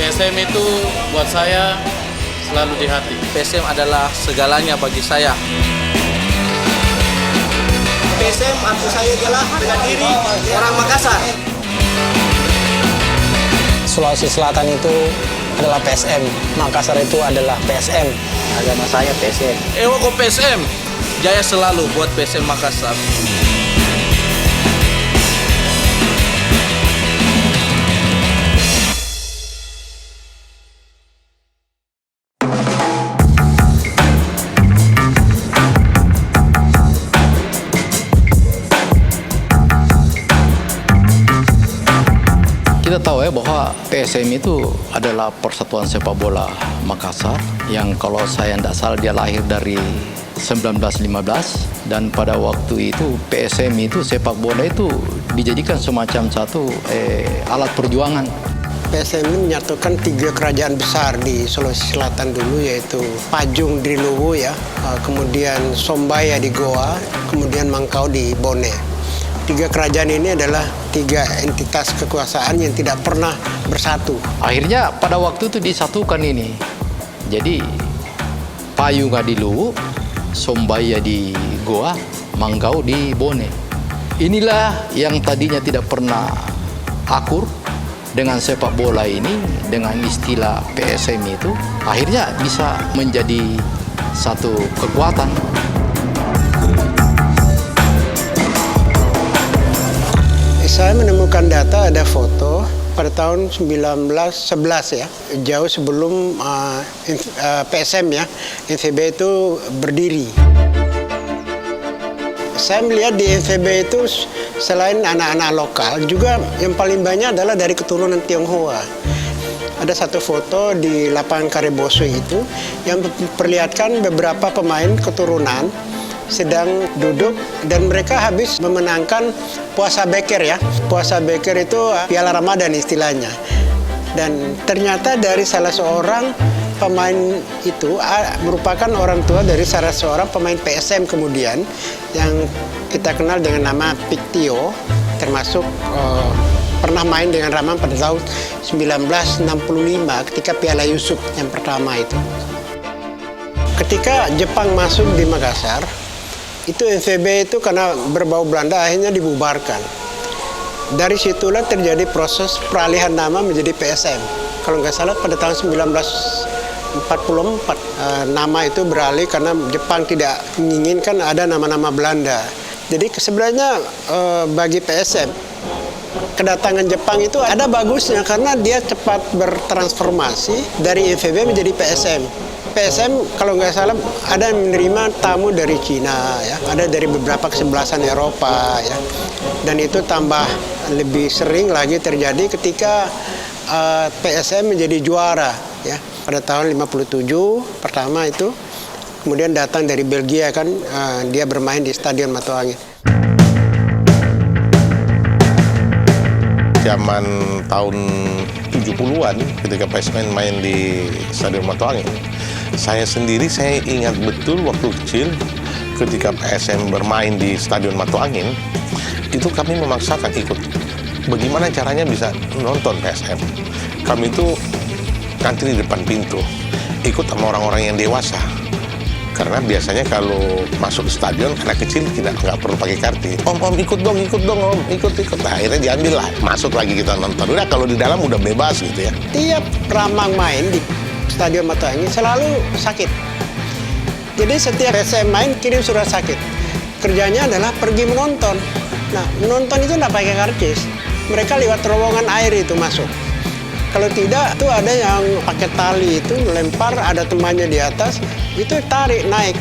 PSM itu buat saya selalu di hati. PSM adalah segalanya bagi saya. PSM arti saya adalah bela diri orang Makassar. Sulawesi Selatan itu adalah PSM, Makassar itu adalah PSM. Agama saya PSM. Kok PSM? Jaya selalu buat PSM Makassar. Kita tahu ya bahwa PSM itu adalah Persatuan Sepak Bola Makassar yang kalau saya tidak salah dia lahir dari 1915 dan pada waktu itu PSM itu sepak bola itu dijadikan semacam satu alat perjuangan. PSM ini menyatukan 3 kerajaan besar di Sulawesi Selatan dulu, yaitu Pajung di Luwu ya, kemudian Sombaya di Goa, kemudian Mangkau di Bone. 3 kerajaan ini adalah 3 entitas kekuasaan yang tidak pernah bersatu. Akhirnya pada waktu itu disatukan ini. Jadi Payung di Luwu, Sombaya di Goa, Mangkau di Bone. Inilah yang tadinya tidak pernah akur dengan sepak bola ini, dengan istilah PSM itu, akhirnya bisa menjadi satu kekuatan. Saya menemukan data, ada foto pada tahun 1911 ya, jauh sebelum PSM ya, NVB itu berdiri. Saya melihat di NVB itu selain anak-anak lokal, juga yang paling banyak adalah dari keturunan Tionghoa. Ada satu foto di lapangan Kareboso itu yang memperlihatkan beberapa pemain keturunan sedang duduk dan mereka habis memenangkan puasa beker ya. Puasa beker itu piala Ramadan istilahnya. Dan ternyata dari salah seorang pemain itu merupakan orang tua dari salah seorang pemain PSM kemudian yang kita kenal dengan nama Piktio, termasuk pernah main dengan Rama pada tahun 1965 ketika Piala Yusuf yang pertama itu. Ketika Jepang masuk di Makassar, itu NVB itu karena berbau Belanda akhirnya dibubarkan. Dari situlah terjadi proses peralihan nama menjadi PSM. Kalau nggak salah pada tahun 1944 nama itu beralih karena Jepang tidak menginginkan ada nama-nama Belanda. Jadi sebenarnya bagi PSM kedatangan Jepang itu ada bagusnya karena dia cepat bertransformasi dari NVB menjadi PSM. PSM kalau nggak salah ada yang menerima tamu dari Cina, ya, ada dari beberapa kesebelasan Eropa, ya, dan itu tambah lebih sering lagi terjadi ketika PSM menjadi juara, ya, pada tahun 57 pertama itu, kemudian datang dari Belgia kan, dia bermain di Stadion Matoangin. Zaman tahun 70-an ketika PSM main di Stadion Matoangin, saya ingat betul waktu kecil ketika PSM bermain di Stadion Matoangin, itu kami memaksakan ikut. Bagaimana caranya bisa nonton PSM? Kami itu ngantri di depan pintu, ikut sama orang-orang yang dewasa. Karena biasanya kalau masuk stadion anak kecil nggak perlu pakai kartu. Om ikut dong om, ikut. Nah, akhirnya diambil lah, masuk lagi kita nonton. Udah kalau di dalam udah bebas gitu ya. Tiap Ramang main di Stadion Matoangin selalu sakit. Jadi setiap PSM main kirim surat sakit. Kerjanya adalah pergi menonton. Nah, menonton itu nggak pakai karcis. Mereka lewat terowongan air itu masuk. Kalau tidak, itu ada yang pakai tali itu lempar, ada temannya di atas, itu tarik naik.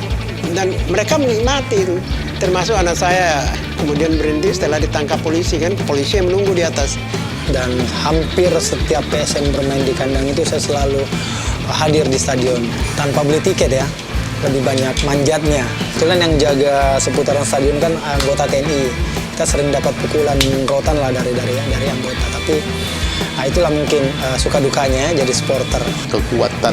Dan mereka menikmati itu. Termasuk anak saya kemudian berhenti setelah ditangkap polisi kan, polisi yang menunggu di atas. Dan hampir setiap PSM bermain di kandang itu saya selalu hadir di stadion tanpa beli tiket ya. Lebih banyak manjatnya. Kebetulan yang jaga seputaran stadion kan anggota TNI. Kita sering dapat pukulan rotan lah dari anggota. Tapi itulah mungkin suka dukanya jadi supporter. Kekuatan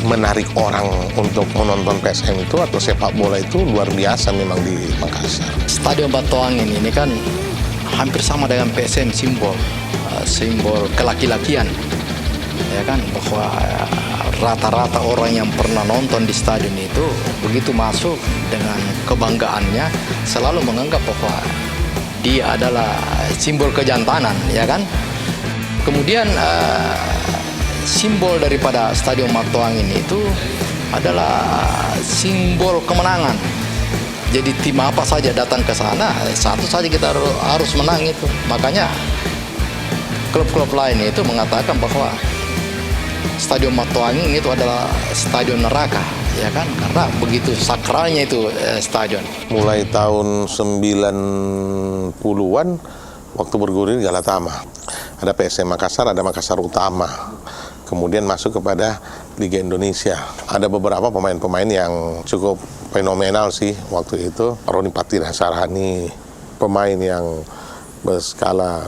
menarik orang untuk menonton PSM itu atau sepak bola itu luar biasa memang di Makassar. Stadion Matoangin ini kan hampir sama dengan PSM, simbol kelaki-lakian. ya kan, bahwa rata-rata orang yang pernah nonton di stadion itu begitu masuk dengan kebanggaannya selalu menganggap bahwa dia adalah simbol kejantanan, ya kan. Kemudian simbol daripada Stadion Matoangin itu adalah simbol kemenangan. Jadi tim apa saja datang ke sana, satu saja kita harus menang itu. Makanya klub-klub lain itu mengatakan bahwa Stadion Matoangin itu adalah stadion neraka, ya kan? Karena begitu sakralnya itu stadion. Mulai tahun 90-an waktu bergulir Galatama. Ada PSM Makassar, ada Makassar Utama. Kemudian masuk kepada Liga Indonesia. Ada beberapa pemain-pemain yang cukup fenomenal sih waktu itu. Roni Patira Sarhani, pemain yang berskala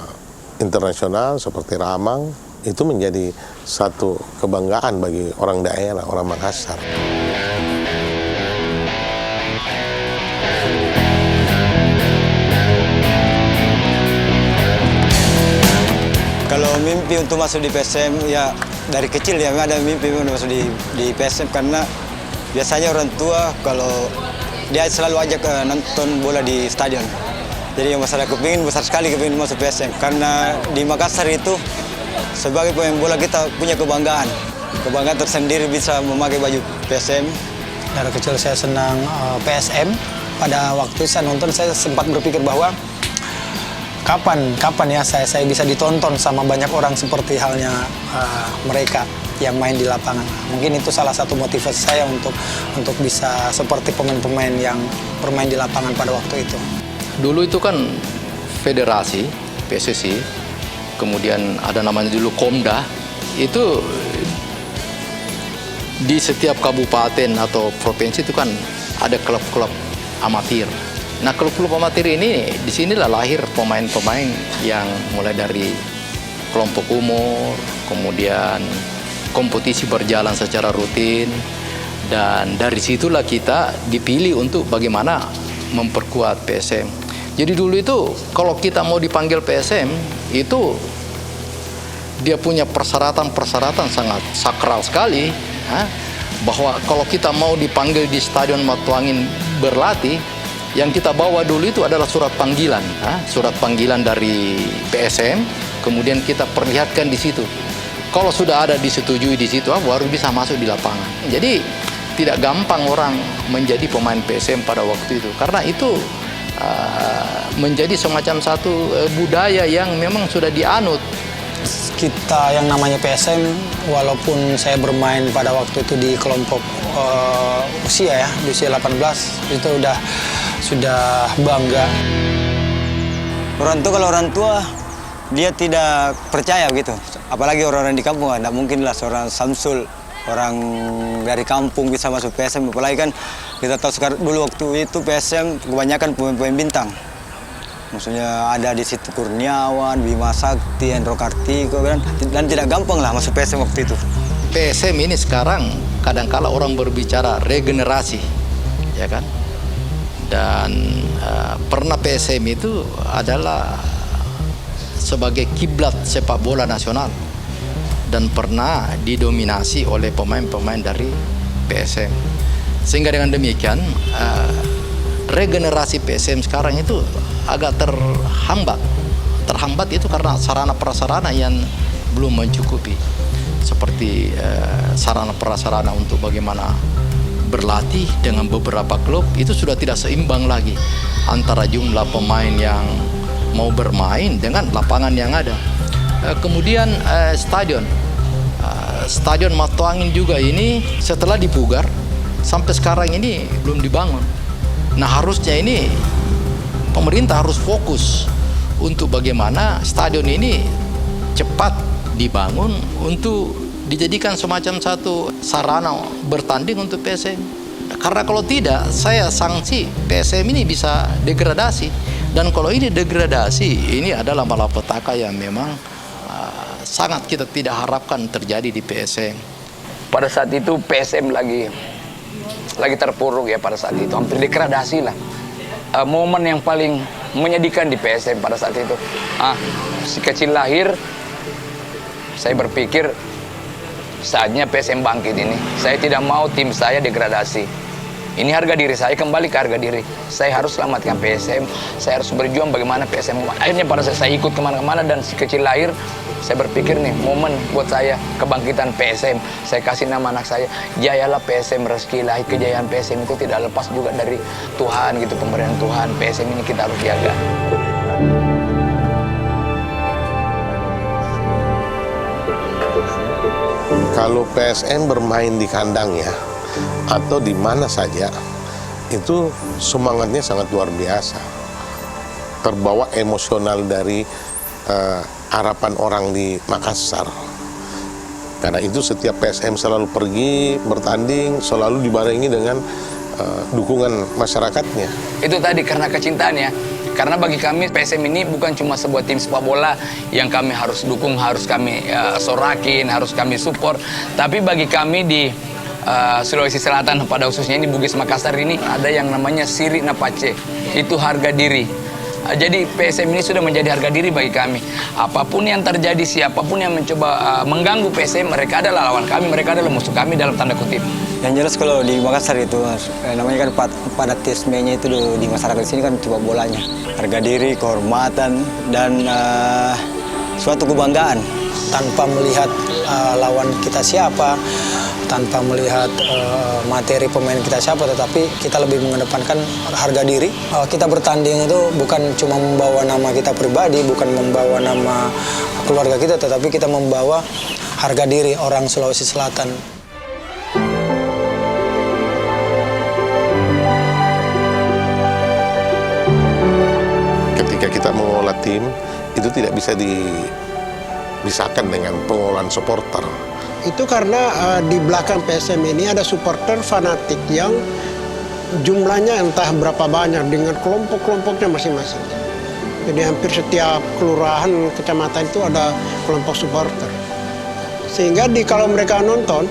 internasional seperti Ramang, itu menjadi satu kebanggaan bagi orang daerah, orang Makassar. Kalau mimpi untuk masuk di PSM, ya dari kecil ya memang ada mimpi untuk masuk di PSM, karena biasanya orang tua kalau dia selalu ajak nonton bola di stadion. Jadi yang masalah kepingin besar sekali kepingin masuk PSM, karena di Makassar itu sebagai pemain bola kita punya kebanggaan tersendiri bisa memakai baju PSM. Dari kecil saya senang PSM. Pada waktu saya nonton saya sempat berpikir bahwa kapan ya saya bisa ditonton sama banyak orang seperti halnya mereka yang main di lapangan. Mungkin itu salah satu motivasi saya untuk bisa seperti pemain-pemain yang bermain di lapangan pada waktu itu. Dulu itu kan federasi, PSSI, kemudian ada namanya dulu Komda, itu di setiap kabupaten atau provinsi itu kan ada klub-klub amatir. Nah, klub-klub amatir ini disinilah lahir pemain-pemain yang mulai dari kelompok umur, kemudian kompetisi berjalan secara rutin, dan dari situlah kita dipilih untuk bagaimana memperkuat PSM. Jadi dulu itu kalau kita mau dipanggil PSM itu dia punya persyaratan sangat sakral sekali, bahwa kalau kita mau dipanggil di Stadion Matoangin berlatih, yang kita bawa dulu itu adalah surat panggilan, surat panggilan dari PSM, kemudian kita perlihatkan di situ. Kalau sudah ada disetujui di situ, baru bisa masuk di lapangan. Jadi tidak gampang orang menjadi pemain PSM pada waktu itu, karena itu menjadi semacam satu budaya yang memang sudah dianut. Kita yang namanya PSM, walaupun saya bermain pada waktu itu di kelompok usia ya, di usia 18, itu sudah bangga. Kalau orang tua dia tidak percaya gitu, apalagi orang-orang di kampung, tidak mungkin lah seorang Samsul, orang dari kampung bisa masuk PSM. Apalagi kan kita tahu sekarang, dulu waktu itu PSM kebanyakan pemain-pemain bintang. Maksudnya ada di situ Kurniawan, Bima Sakti, Endro Kartiko, dan tidak gampang lah masuk PSM waktu itu. PSM ini sekarang kadang-kala orang berbicara regenerasi, ya kan? Dan pernah PSM itu adalah sebagai kiblat sepak bola nasional dan pernah didominasi oleh pemain-pemain dari PSM. Sehingga dengan demikian regenerasi PSM sekarang itu agak terhambat itu karena sarana prasarana yang belum mencukupi, seperti sarana prasarana untuk bagaimana berlatih dengan beberapa klub itu sudah tidak seimbang lagi antara jumlah pemain yang mau bermain dengan lapangan yang ada. Kemudian stadion Matoangin juga ini setelah dipugar sampai sekarang ini belum dibangun. Nah, harusnya ini pemerintah harus fokus untuk bagaimana stadion ini cepat dibangun untuk dijadikan semacam satu sarana bertanding untuk PSM. Karena kalau tidak, saya sanksi PSM ini bisa degradasi. Dan kalau ini degradasi, ini adalah malapetaka yang memang sangat kita tidak harapkan terjadi di PSM. Pada saat itu PSM lagi terpuruk ya, pada saat itu hampir degradasi lah. Momen yang paling menyedihkan di PSM pada saat itu. Si kecil lahir, saya berpikir saatnya PSM bangkit ini. Saya tidak mau tim saya degradasi. Ini harga diri saya, kembali ke harga diri. Saya harus selamatkan PSM, saya harus berjuang bagaimana PSM. Akhirnya pada saat saya ikut kemana-mana dan si kecil lahir, saya berpikir nih, momen buat saya, kebangkitan PSM. Saya kasih nama anak saya, jayalah PSM, rezekilah. Kejayaan PSM itu tidak lepas juga dari Tuhan gitu, pemberian Tuhan. PSM ini kita harus jaga. Kalau PSM bermain di kandangnya atau di mana saja, itu semangatnya sangat luar biasa. Terbawa emosional dari harapan orang di Makassar. Karena itu setiap PSM selalu pergi bertanding, selalu dibarengi dengan dukungan masyarakatnya. Itu tadi karena kecintaan ya. Karena bagi kami PSM ini bukan cuma sebuah tim sepak bola yang kami harus dukung, harus kami sorakin, harus kami support. Tapi bagi kami di Sulawesi Selatan, pada khususnya ini Bugis Makassar ini, ada yang namanya Siri Napace. Itu harga diri. Jadi PSM ini sudah menjadi harga diri bagi kami. Apapun yang terjadi, siapapun yang mencoba mengganggu PSM, mereka adalah lawan kami, mereka adalah musuh kami dalam tanda kutip. Yang jelas kalau di Makassar itu namanya kan fanatismenya itu di masyarakat sini kan sepak bolanya. Harga diri, kehormatan, dan suatu kebanggaan. Tanpa melihat lawan kita siapa, tanpa melihat materi pemain kita siapa, tetapi kita lebih mengedepankan harga diri. Kita bertanding itu bukan cuma membawa nama kita pribadi, bukan membawa nama keluarga kita, tetapi kita membawa harga diri orang Sulawesi Selatan. Ketika kita mengelola tim, itu tidak bisa dipisahkan dengan pengelolaan supporter. Itu karena di belakang PSM ini ada supporter fanatik yang jumlahnya entah berapa banyak dengan kelompok-kelompoknya masing-masing. Jadi hampir setiap kelurahan, kecamatan itu ada kelompok supporter. Sehingga kalau mereka nonton,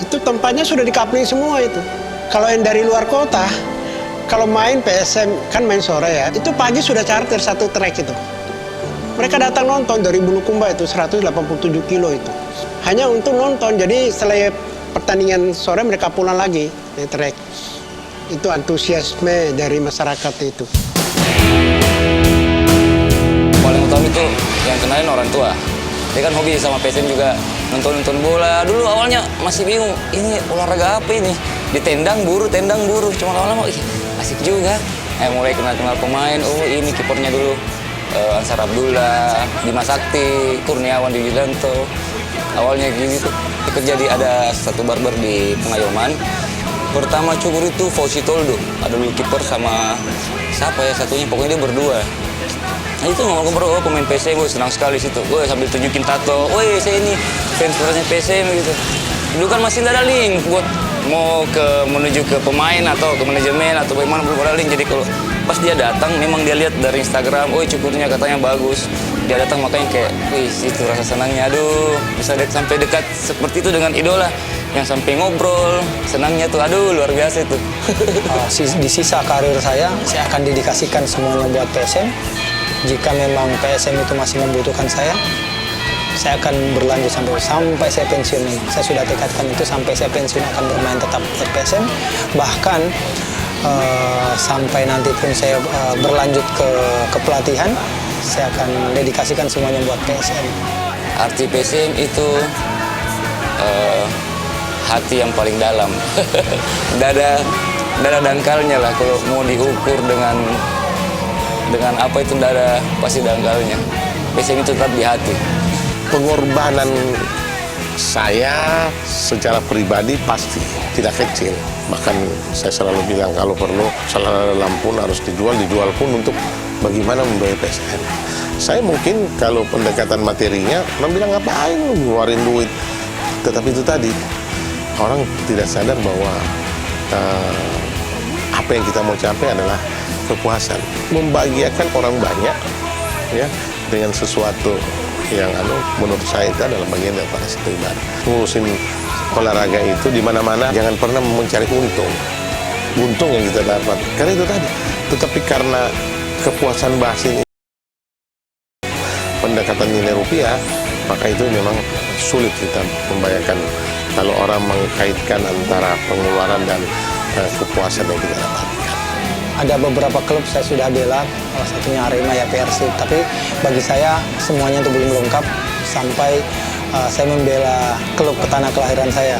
itu tempatnya sudah dikapling semua itu. Kalau yang dari luar kota, kalau main PSM, kan main sore ya, itu pagi sudah charter satu trek itu. Mereka datang nonton dari Bulukumba itu 187 kilo itu. Hanya untuk nonton, jadi setelah pertandingan sore mereka pulang lagi naik trek. Itu antusiasme dari masyarakat itu. Paling utama itu yang kenalin orang tua. Dia kan hobi sama PSM juga, nonton bola. Dulu awalnya masih bingung, ini olahraga apa ini? Di tendang buru. Cuma lama-lama asik juga. Mulai kenal pemain, oh ini kipernya dulu. Ansar Abdullah, Dimas Sakti, Kurniawan Widianto. Awalnya gitu. Jadi ada satu barber di Pengayoman. Pertama cukur itu Fauzi Toldo. Ada dulu kiper sama siapa ya satunya, pokoknya dia berdua. Nah itu ngobrol-ngobrol, oh pemain PSM, gue senang sekali situ. Gue sambil tunjukin tato, woi saya ini fans beratnya PSM gitu. Dulu kan masih ada link buat mau menuju ke pemain atau ke manajemen atau bagaimana, belum ada link. Jadi kalau pas dia datang, memang dia lihat dari Instagram, oh cukurnya katanya bagus. Dia datang makanya kayak, wih itu rasa senangnya, aduh bisa sampai dekat seperti itu dengan idola. Yang sampai ngobrol, senangnya tuh, aduh luar biasa itu. Di sisa karir saya akan dedikasikan semuanya buat PSM. Jika memang PSM itu masih membutuhkan saya akan berlanjut sampai saya pensiun. Saya sudah tekadkan itu, sampai saya pensiun akan bermain tetap di PSM. Bahkan sampai nanti pun saya berlanjut ke pelatihan, saya akan dedikasikan semuanya buat PSM. Arti PSM itu hati yang paling dalam. dada dangkalnya lah, kalau mau diukur dengan apa itu dada, pasti dangkalnya. PSM itu tetap di hati. Pengorbanan saya secara pribadi pasti tidak kecil. Bahkan saya selalu bilang kalau perlu salah dalam pun harus dijual pun untuk bagaimana membayar PSM. Saya mungkin kalau pendekatan materinya, orang bilang ngapain lu ngeluarin duit. Tetapi itu tadi, orang tidak sadar bahwa apa yang kita mau capai adalah kepuasan. Membahagiakan orang banyak ya dengan sesuatu yang menurut saya itu adalah bagian daripada satu ibadah. Ngurusin olahraga itu di mana-mana jangan pernah mencari untung yang kita dapat. Karena itu tadi. Tetapi karena kepuasan batin, pendekatan nilai rupiah, Maka itu memang sulit kita membayangkan kalau orang mengkaitkan antara pengeluaran dan kepuasan yang kita dapatkan. Ada beberapa klub saya sudah bela, salah satunya Arema ya Persib. Tapi bagi saya semuanya itu belum lengkap sampai saya membela klub tanah kelahiran saya.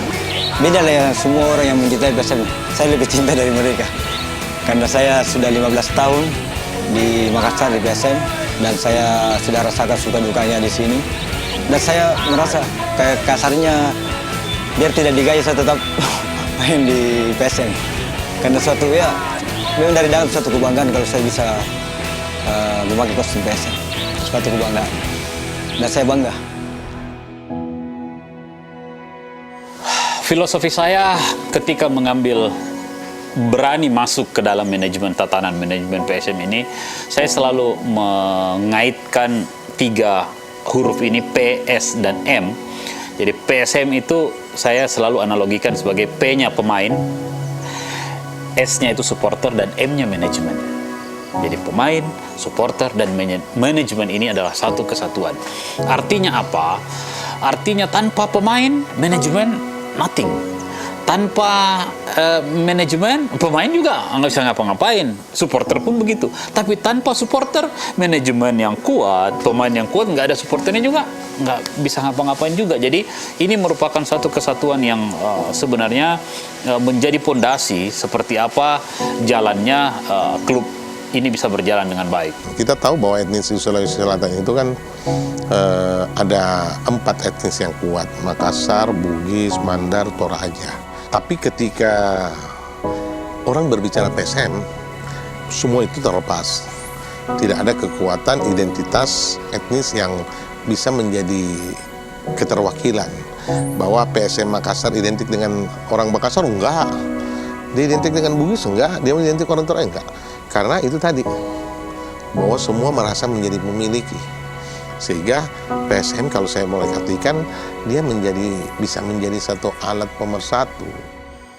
Beda lah ya, semua orang yang mencintai PSM, saya lebih cinta dari mereka. Karena saya sudah 15 tahun di Makassar di PSM dan saya sudah rasakan suka dukanya di sini. Dan saya merasa kayak kasarnya biar tidak digaji saya tetap main di PSM. Karena suatu ya memang dari dalam suatu kebanggaan kalau saya bisa memakai kostum PSM. Suatu kebanggaan. Dan saya bangga. Filosofi saya ketika berani masuk ke dalam tatanan manajemen PSM ini, saya selalu mengaitkan 3 huruf ini, P, S, dan M. Jadi PSM itu saya selalu analogikan sebagai P-nya pemain, S-nya itu supporter, dan M-nya manajemen. Jadi pemain, supporter, dan manajemen ini adalah satu kesatuan. Artinya apa? Artinya tanpa pemain, manajemen nothing. Tanpa manajemen, pemain juga nggak bisa ngapa-ngapain. Supporter pun begitu. Tapi tanpa supporter, manajemen yang kuat, pemain yang kuat, nggak ada supporternya juga nggak bisa ngapa-ngapain juga. Jadi ini merupakan satu kesatuan yang sebenarnya menjadi pondasi seperti apa jalannya klub ini bisa berjalan dengan baik. Kita tahu bahwa etnis di Sulawesi Selatan itu kan ada 4 etnis yang kuat, Makassar, Bugis, Mandar, Toraja. Tapi ketika orang berbicara PSM, semua itu terlepas. Tidak ada kekuatan identitas etnis yang bisa menjadi keterwakilan. Bahwa PSM Makassar identik dengan orang Makassar, enggak. Dia identik dengan Bugis, enggak. Dia identik orang Toraja, enggak. Karena itu tadi, bahwa semua merasa menjadi memiliki. Sehingga PSM kalau saya mulai artikan, dia bisa menjadi satu alat pemersatu.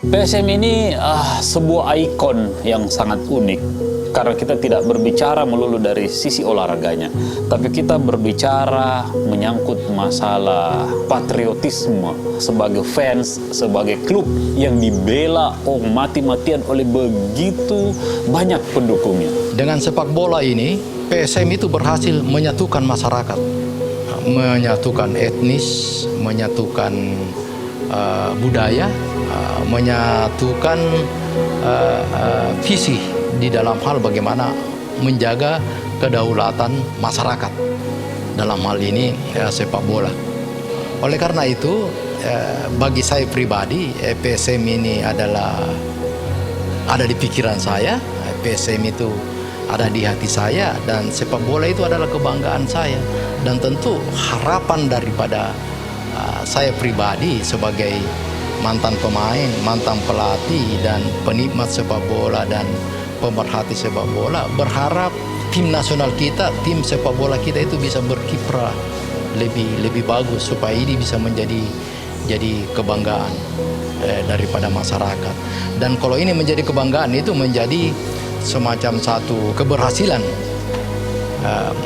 PSM ini sebuah ikon yang sangat unik. Karena kita tidak berbicara melulu dari sisi olahraganya, tapi kita berbicara menyangkut masalah patriotisme sebagai fans, sebagai klub yang dibela mati-matian oleh begitu banyak pendukungnya. Dengan sepak bola ini, PSM itu berhasil menyatukan masyarakat, menyatukan etnis, menyatukan budaya, menyatukan visi di dalam hal bagaimana menjaga kedaulatan masyarakat dalam hal ini sepak bola. Oleh karena itu bagi saya pribadi PSM ini ada di pikiran saya, PSM itu ada di hati saya, dan sepak bola itu adalah kebanggaan saya. Dan tentu harapan daripada saya pribadi sebagai mantan pemain, mantan pelatih, dan penikmat sepak bola dan pemerhati sepak bola, berharap tim nasional kita, tim sepak bola kita itu bisa berkiprah lebih bagus supaya ini bisa jadi kebanggaan daripada masyarakat. Dan kalau ini menjadi kebanggaan, itu menjadi semacam satu keberhasilan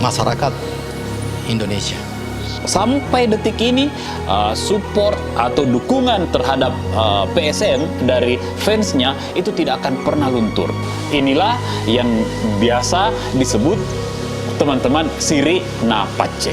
masyarakat Indonesia. Sampai detik ini support atau dukungan terhadap PSM dari fansnya itu tidak akan pernah luntur. Inilah yang biasa disebut teman-teman Siri Napace.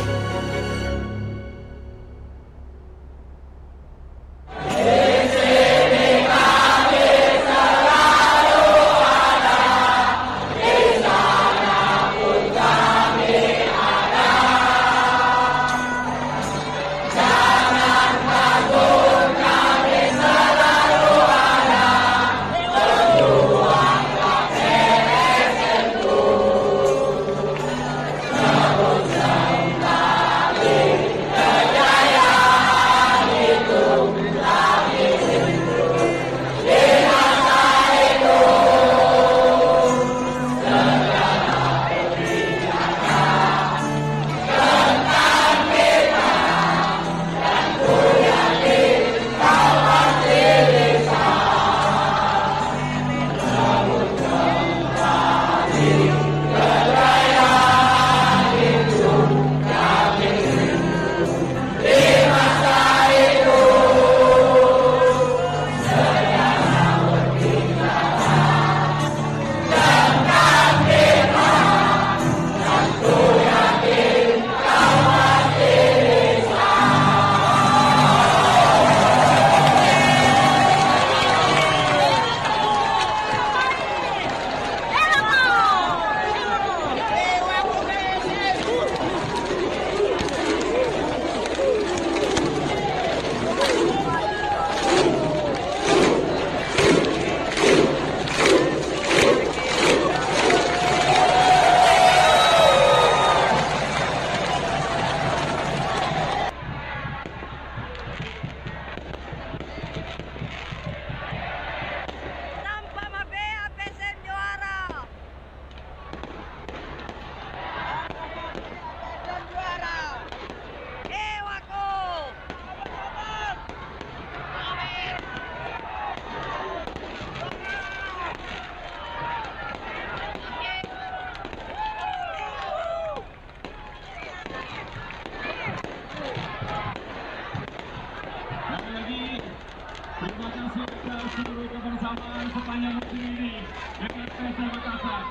seluruh kebersamaan sepanjang musim ini dengan PSM Makassar.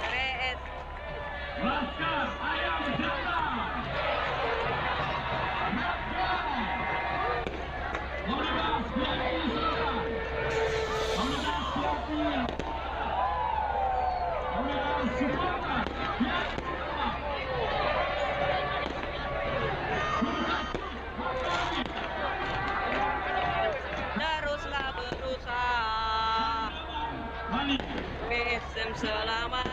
PS Laskar Ayam Jata. Komunitas PSM Selatan. Komunitas PSM. Komunitas supporter teruslah berusaha PSM selamat